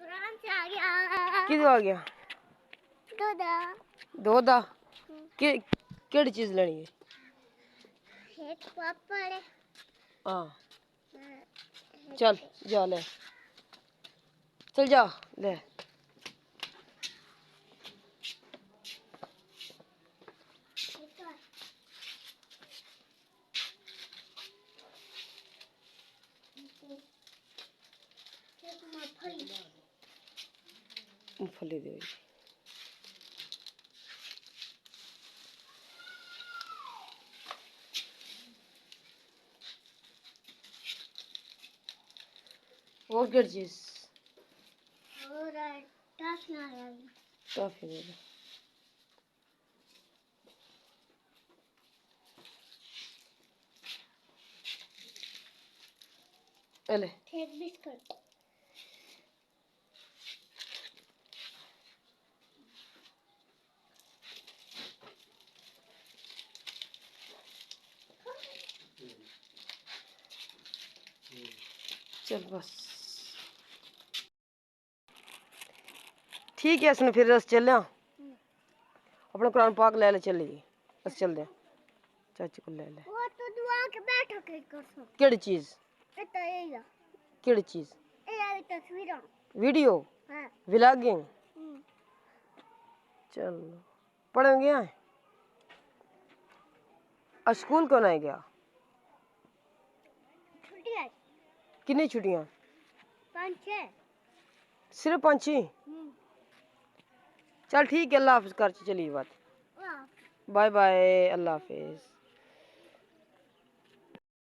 कुरान से आ गया। किधर आ गया? दोदा केड़ी चीज लेनी है? एक पापड़ है। हाँ चल जा ले, चल जा ले। मूंगफली दे और क्या चीज? और टॉफी दे दे। ले एक बिस्कुट। चल बस ठीक है। इसने फिर रस चल अपना कुरान पाक ले ले, चलिए बस चल दे। चाची को ले ले। वो तो दुआ के बैठो के कर सो। केड़ी चीज? ए तो ये केड़ी चीज? ए आई तस्वीर। वीडियो? हां व्लॉगिंग। चल पढ़ने गया है? आज स्कूल कौन आ गया? छुट्टी है। कितनी छुट्टियां? 5-6। सिर्फ 5 ही? चल ठीक है, अल्लाह हाफिज कर, चलिए बात। बाय बाय, अल्लाह हाफिज।